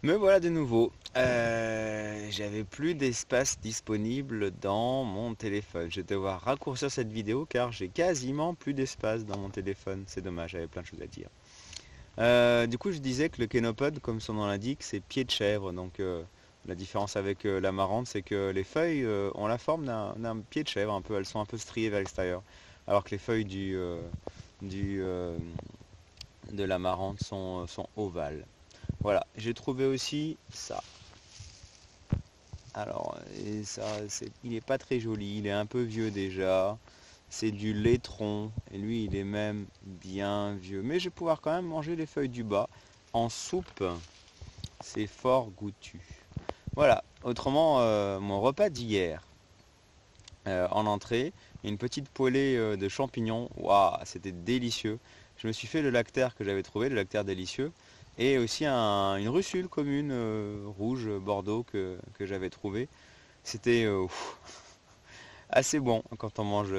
Me voilà de nouveau. J'avais plus d'espace disponible dans mon téléphone. Je vais devoir raccourcir cette vidéo car j'ai quasiment plus d'espace dans mon téléphone. C'est dommage, j'avais plein de choses à dire. Du coup, je disais que le kénopode, comme son nom l'indique, c'est pied de chèvre. Donc, la différence avec l'amarante, c'est que les feuilles ont la forme d'un pied de chèvre. Un peu, elles sont un peu striées vers l'extérieur, alors que les feuilles du, euh, de l'amarante sont ovales. Voilà, j'ai trouvé aussi ça. Alors, et ça, il est pas très joli, il est un peu vieux déjà. C'est du laitron, et lui, il est même bien vieux. Mais je vais pouvoir quand même manger les feuilles du bas en soupe. C'est fort goûtu. Voilà, autrement, mon repas d'hier, en entrée, une petite poêlée de champignons. Waouh, c'était délicieux. Je me suis fait le lactaire que j'avais trouvé, le lactaire délicieux. Et aussi une russule commune rouge bordeaux que j'avais trouvé. C'était assez bon quand on mange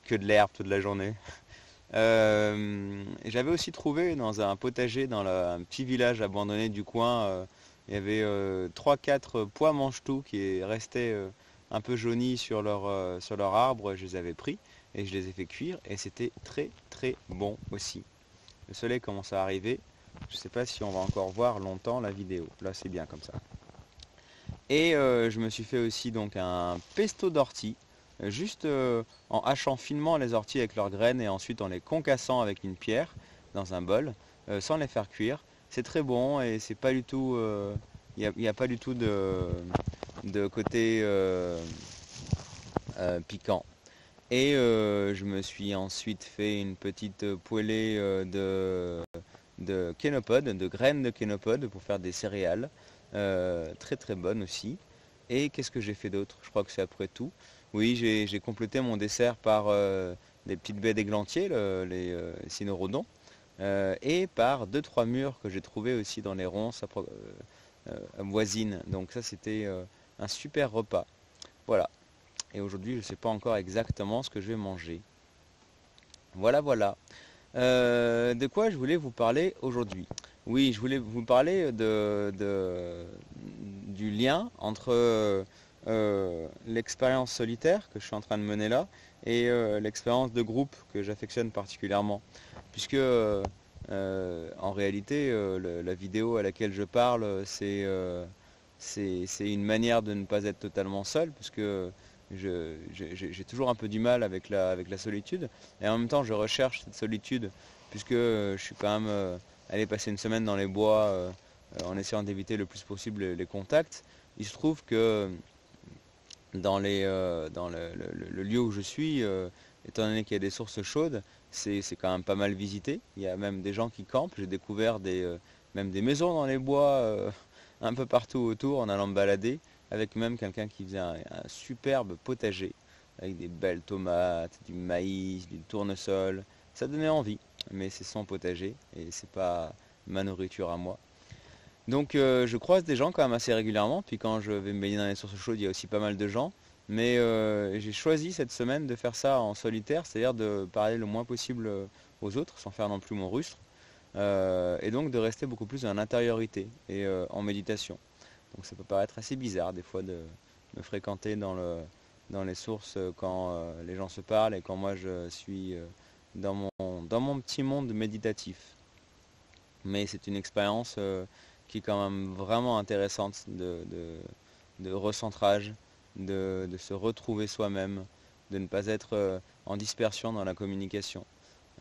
que de l'herbe toute la journée. J'avais aussi trouvé dans un potager dans un petit village abandonné du coin, il y avait 3-4 pois mange-tout qui restaient un peu jaunis sur leur arbre. Je les avais pris et je les ai fait cuire et c'était très très bon aussi. Le soleil commence à arriver. Je ne sais pas si on va encore voir longtemps la vidéo. Là c'est bien comme ça. Et je me suis fait aussi donc un pesto d'ortie, juste en hachant finement les orties avec leurs graines et ensuite en les concassant avec une pierre dans un bol, sans les faire cuire. C'est très bon et c'est pas du tout, il y a pas du tout de côté piquant. Et je me suis ensuite fait une petite poêlée de kénopode, de graines de kénopode pour faire des céréales. Très très bonnes aussi. Et qu'est-ce que j'ai fait d'autre? Je crois que c'est après tout. Oui, j'ai complété mon dessert par des petites baies d'églantier, les cynorrhodons, et par deux trois mûres que j'ai trouvées aussi dans les ronces voisines. Donc ça c'était un super repas. Voilà. Et aujourd'hui je ne sais pas encore exactement ce que je vais manger. Voilà, voilà. De quoi je voulais vous parler aujourd'hui? Oui, je voulais vous parler du lien entre l'expérience solitaire que je suis en train de mener là et l'expérience de groupe que j'affectionne particulièrement. Puisque en réalité, la vidéo à laquelle je parle, c'est une manière de ne pas être totalement seul, puisque j'ai toujours un peu du mal avec la solitude. Et en même temps, je recherche cette solitude, puisque je suis quand même allé passer une semaine dans les bois en essayant d'éviter le plus possible les contacts. Il se trouve que dans le lieu où je suis, étant donné qu'il y a des sources chaudes, c'est quand même pas mal visité. Il y a même des gens qui campent. J'ai découvert même des maisons dans les bois un peu partout autour en allant me balader, avec même quelqu'un qui faisait un superbe potager avec des belles tomates, du maïs, du tournesol. Ça donnait envie, mais c'est son potager et c'est pas ma nourriture à moi. Donc je croise des gens quand même assez régulièrement, puis quand je vais me baigner dans les sources chaudes, il y a aussi pas mal de gens. Mais j'ai choisi cette semaine de faire ça en solitaire, c'est-à-dire de parler le moins possible aux autres, sans faire non plus mon rustre, et donc de rester beaucoup plus dans l'intériorité et en méditation. Donc ça peut paraître assez bizarre des fois de me fréquenter dans les sources quand les gens se parlent et quand moi je suis dans mon petit monde méditatif. Mais c'est une expérience qui est quand même vraiment intéressante de recentrage, de se retrouver soi-même, de ne pas être en dispersion dans la communication.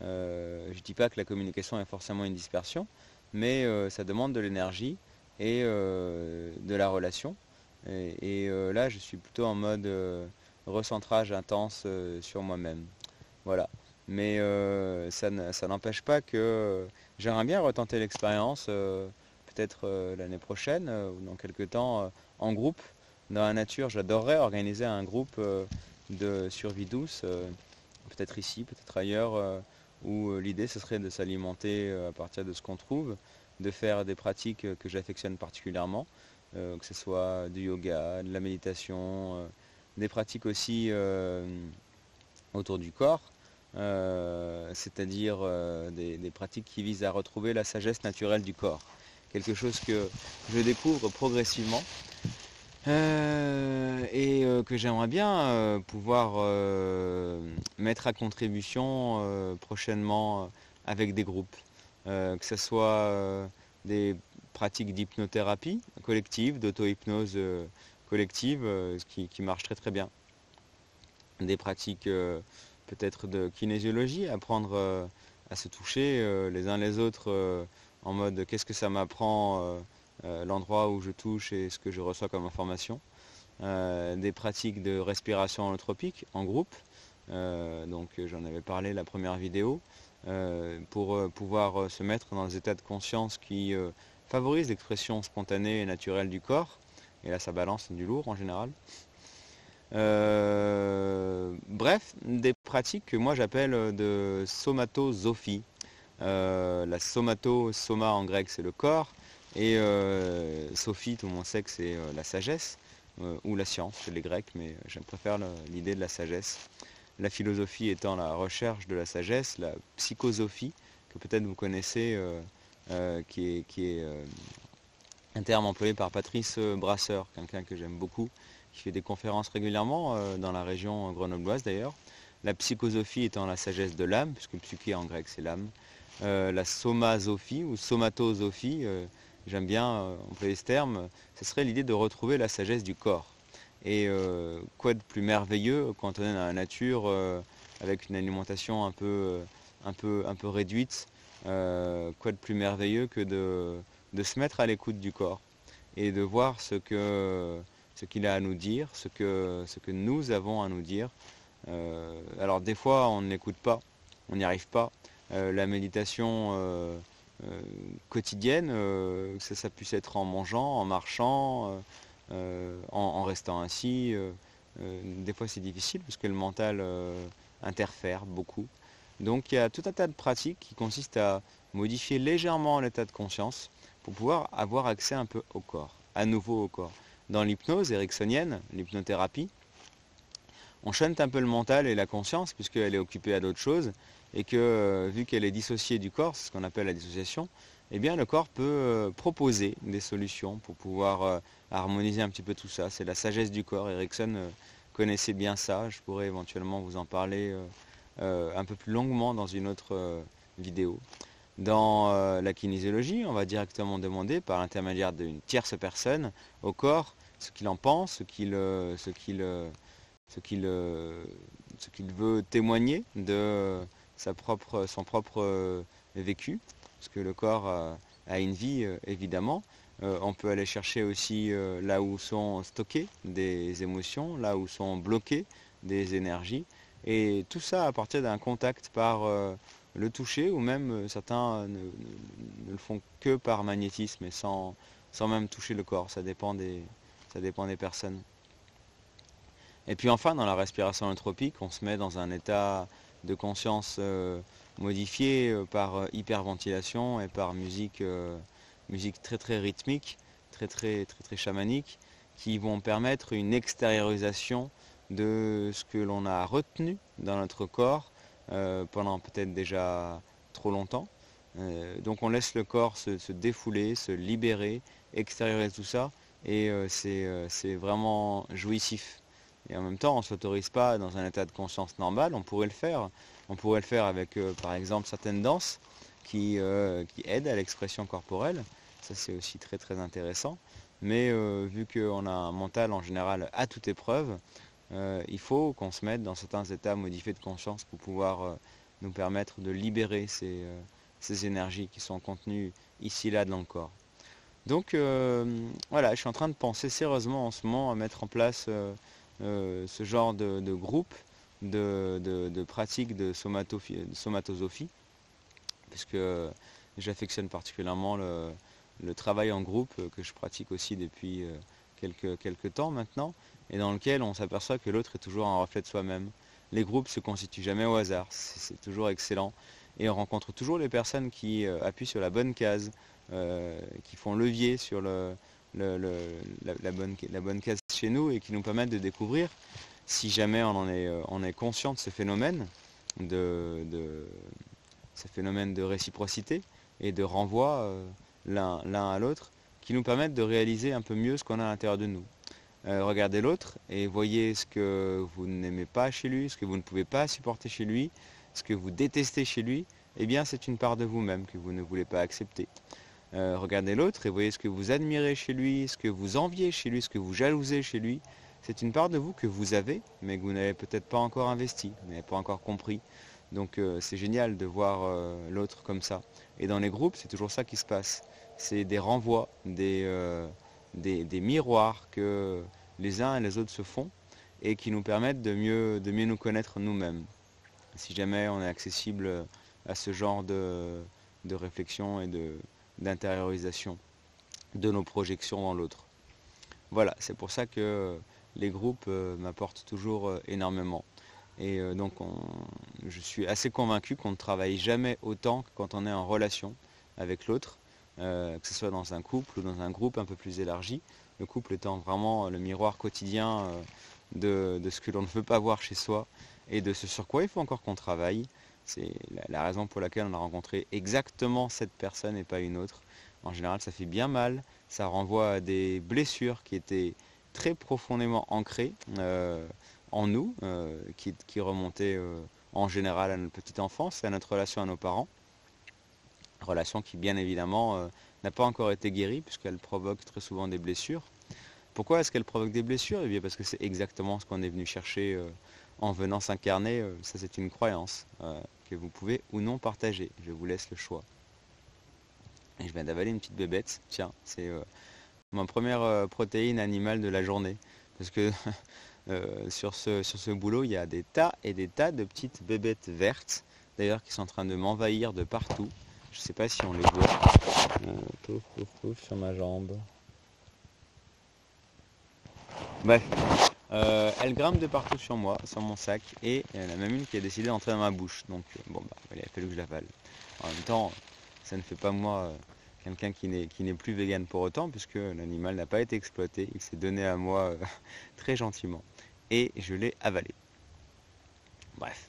Je ne dis pas que la communication est forcément une dispersion, mais ça demande de l'énergie et de la relation. Et là, je suis plutôt en mode recentrage intense sur moi-même. Voilà. Mais ça n'empêche pas que j'aimerais bien retenter l'expérience, peut-être l'année prochaine ou dans quelques temps, en groupe, dans la nature. J'adorerais organiser un groupe de survie douce, peut-être ici, peut-être ailleurs, où l'idée ce serait de s'alimenter à partir de ce qu'on trouve, de faire des pratiques que j'affectionne particulièrement, que ce soit du yoga, de la méditation, des pratiques aussi autour du corps, c'est-à-dire des pratiques qui visent à retrouver la sagesse naturelle du corps, quelque chose que je découvre progressivement que j'aimerais bien pouvoir mettre à contribution prochainement avec des groupes, que ce soit des pratiques d'hypnothérapie collective, d'auto-hypnose collective, ce qui marche très très bien, des pratiques peut-être de kinésiologie, apprendre à se toucher les uns les autres en mode qu'est-ce que ça m'apprend l'endroit où je touche et ce que je reçois comme information. Des pratiques de respiration holotropique en groupe, donc j'en avais parlé la première vidéo, pour pouvoir se mettre dans des états de conscience qui favorisent l'expression spontanée et naturelle du corps, et là ça balance du lourd en général. Bref, des pratiques que moi j'appelle de somatosophie. La soma en grec c'est le corps, et sophie, tout le monde sait que c'est la sagesse, ou la science chez les Grecs, mais je préfère l'idée de la sagesse. La philosophie étant la recherche de la sagesse, la psychosophie, que peut-être vous connaissez, qui est un terme employé par Patrice Brasseur, quelqu'un que j'aime beaucoup, qui fait des conférences régulièrement dans la région grenobloise d'ailleurs. La psychosophie étant la sagesse de l'âme, puisque psyché en grec c'est l'âme. La somasophie ou somatosophie, j'aime bien employer ce terme, ce serait l'idée de retrouver la sagesse du corps. Et quoi de plus merveilleux quand on est dans la nature avec une alimentation un peu réduite, quoi de plus merveilleux que de se mettre à l'écoute du corps et de voir ce qu'il a à nous dire, ce que nous avons à nous dire. Alors des fois on n'écoute pas, on n'y arrive pas. La méditation quotidienne, que ça puisse être en mangeant, en marchant, en restant assis. Des fois c'est difficile parce que le mental interfère beaucoup. Donc il y a tout un tas de pratiques qui consistent à modifier légèrement l'état de conscience pour pouvoir avoir accès un peu au corps, à nouveau au corps. Dans l'hypnose ericksonienne, l'hypnothérapie, on chante un peu le mental et la conscience puisqu'elle est occupée à d'autres choses et que vu qu'elle est dissociée du corps, c'est ce qu'on appelle la dissociation, eh bien le corps peut proposer des solutions pour pouvoir harmoniser un petit peu tout ça. C'est la sagesse du corps. Erickson connaissait bien ça. Je pourrais éventuellement vous en parler un peu plus longuement dans une autre vidéo. Dans la kinésiologie, on va directement demander par l'intermédiaire d'une tierce personne au corps ce qu'il en pense, ce qu'il veut témoigner de son propre vécu, parce que le corps a une vie évidemment. On peut aller chercher aussi là où sont stockées des émotions, là où sont bloquées des énergies, et tout ça à partir d'un contact par le toucher, ou même certains ne le font que par magnétisme et sans même toucher le corps, ça dépend des personnes. Et puis enfin, dans la respiration holotropique, on se met dans un état de conscience modifié par hyperventilation et par musique très très rythmique, très chamanique, qui vont permettre une extériorisation de ce que l'on a retenu dans notre corps pendant peut-être déjà trop longtemps. Donc on laisse le corps se défouler, se libérer, extérioriser tout ça, et c'est vraiment jouissif. Et en même temps, on ne s'autorise pas dans un état de conscience normal, on pourrait le faire. On pourrait le faire avec, par exemple, certaines danses qui aident à l'expression corporelle. Ça, c'est aussi très très intéressant. Mais vu qu'on a un mental en général à toute épreuve, il faut qu'on se mette dans certains états modifiés de conscience pour pouvoir nous permettre de libérer ces énergies qui sont contenues ici là dans le corps. Donc voilà, je suis en train de penser sérieusement en ce moment à mettre en place ce genre de groupe de pratiques de somatosophie, puisque j'affectionne particulièrement le travail en groupe que je pratique aussi depuis quelques temps maintenant, et dans lequel on s'aperçoit que l'autre est toujours un reflet de soi-même. Les groupes se constituent jamais au hasard, c'est toujours excellent, et on rencontre toujours les personnes qui appuient sur la bonne case, qui font levier sur la bonne case chez nous, et qui nous permettent de découvrir, si jamais on est conscient de ce phénomène de réciprocité et de renvoi l'un à l'autre, qui nous permettent de réaliser un peu mieux ce qu'on a à l'intérieur de nous. Regardez l'autre et voyez ce que vous n'aimez pas chez lui, ce que vous ne pouvez pas supporter chez lui, ce que vous détestez chez lui, eh bien c'est une part de vous-même que vous ne voulez pas accepter. Regardez l'autre et voyez ce que vous admirez chez lui, ce que vous enviez chez lui, ce que vous jalousez chez lui. C'est une part de vous que vous avez, mais que vous n'avez peut-être pas encore investi, vous n'avez pas encore compris. Donc c'est génial de voir l'autre comme ça. Et dans les groupes, c'est toujours ça qui se passe. C'est des renvois, des miroirs que les uns et les autres se font et qui nous permettent de mieux nous connaître nous-mêmes. Si jamais on est accessible à ce genre de réflexion et d'intériorisation de nos projections dans l'autre. Voilà, c'est pour ça que les groupes m'apportent toujours énormément. Et donc je suis assez convaincu qu'on ne travaille jamais autant que quand on est en relation avec l'autre, que ce soit dans un couple ou dans un groupe un peu plus élargi. Le couple étant vraiment le miroir quotidien de ce que l'on ne veut pas voir chez soi et de ce sur quoi il faut encore qu'on travaille. C'est la raison pour laquelle on a rencontré exactement cette personne et pas une autre. En général, ça fait bien mal, ça renvoie à des blessures qui étaient très profondément ancrées en nous, qui remontaient en général à notre petite enfance et à notre relation à nos parents. Relation qui, bien évidemment, n'a pas encore été guérie puisqu'elle provoque très souvent des blessures. Pourquoi est-ce qu'elle provoque des blessures? Eh bien parce que c'est exactement ce qu'on est venu chercher en venant s'incarner. Ça, c'est une croyance que vous pouvez ou non partager. Je vous laisse le choix. Et je viens d'avaler une petite bébête. Tiens, c'est ma première protéine animale de la journée. Parce que sur ce boulot, il y a des tas et des tas de petites bébêtes vertes, d'ailleurs, qui sont en train de m'envahir de partout. Je ne sais pas si on les voit. Pouf, pouf, pouf, sur ma jambe. Bref, elle grimpe de partout sur moi, sur mon sac, et il y en a même une qui a décidé d'entrer dans ma bouche. Donc bon, bah, il a fallu que je l'avale. En même temps, ça ne fait pas moi quelqu'un qui n'est plus vegan pour autant, puisque l'animal n'a pas été exploité, il s'est donné à moi très gentiment, et je l'ai avalé. Bref.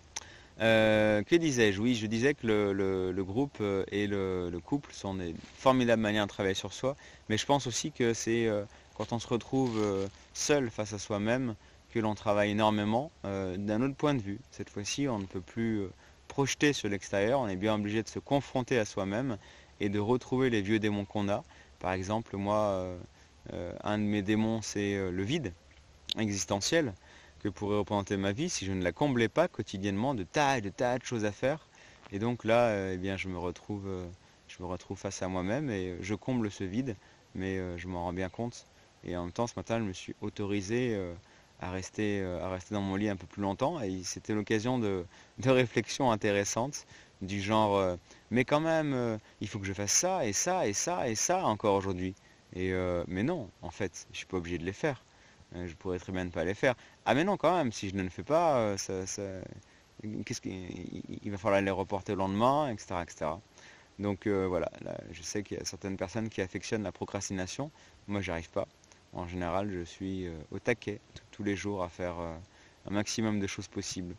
Que disais-je? Oui, je disais que le groupe et le couple sont des formidables manières de travailler sur soi, mais je pense aussi que c'est quand on se retrouve seul face à soi-même que l'on travaille énormément d'un autre point de vue. Cette fois-ci, on ne peut plus projeter sur l'extérieur, on est bien obligé de se confronter à soi-même et de retrouver les vieux démons qu'on a. Par exemple, moi, un de mes démons, c'est le vide existentiel que pourrait représenter ma vie si je ne la comblais pas quotidiennement de tas et de tas de choses à faire. Et donc là, eh bien, je me retrouve face à moi-même et je comble ce vide, mais je m'en rends bien compte. Et en même temps, ce matin, je me suis autorisé à rester dans mon lit un peu plus longtemps. Et c'était l'occasion de réflexions intéressantes du genre, mais quand même, il faut que je fasse ça et ça et ça et ça encore aujourd'hui. Et mais non, en fait, je suis pas obligé de les faire. Je pourrais très bien ne pas les faire. Ah mais non, quand même, si je ne le fais pas, il va falloir les reporter le lendemain, etc., etc. Donc voilà, là, je sais qu'il y a certaines personnes qui affectionnent la procrastination. Moi, j'y arrive pas. En général, je suis au taquet tous les jours à faire un maximum de choses possibles.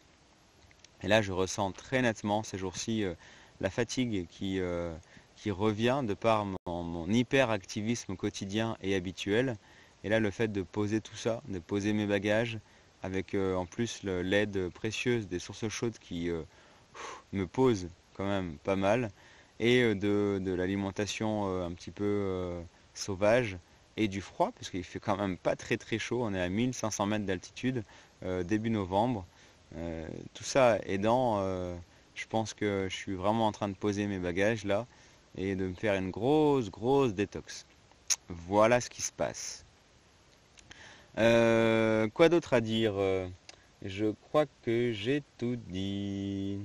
Et là, je ressens très nettement ces jours-ci la fatigue qui revient de par mon hyperactivisme quotidien et habituel. Et là, le fait de poser tout ça, de poser mes bagages, avec en plus l'aide précieuse des sources chaudes qui me posent quand même pas mal, et de l'alimentation un petit peu sauvage, et du froid, parce qu'il fait quand même pas très très chaud, on est à 1500 mètres d'altitude, début novembre. Tout ça aidant, je pense que je suis vraiment en train de poser mes bagages là, et de me faire une grosse détox. Voilà ce qui se passe. Quoi d'autre à dire? Je crois que j'ai tout dit.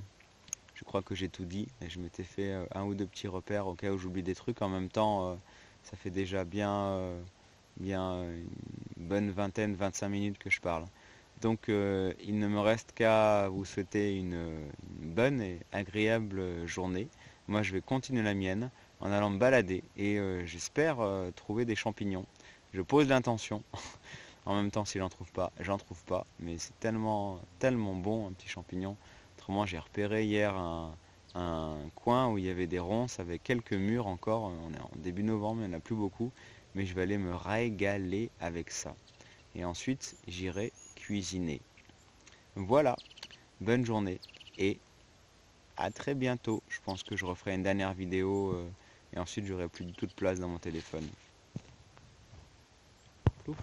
Je crois que j'ai tout dit. Et je m'étais fait un ou deux petits repères au cas où j'oublie des trucs. En même temps, ça fait déjà bien une bonne vingtaine, 25 minutes que je parle. Donc il ne me reste qu'à vous souhaiter une bonne et agréable journée. Moi je vais continuer la mienne en allant me balader et j'espère trouver des champignons. Je pose l'intention. En même temps, si j'en trouve pas. Mais c'est tellement bon un petit champignon. Autrement, j'ai repéré hier un coin où il y avait des ronces avec quelques murs encore. On est en début novembre, il n'y en a plus beaucoup. Mais je vais aller me régaler avec ça. Et ensuite, j'irai cuisiner. Voilà, bonne journée et à très bientôt. Je pense que je referai une dernière vidéo et ensuite j'aurai plus du tout de place dans mon téléphone. Plouf.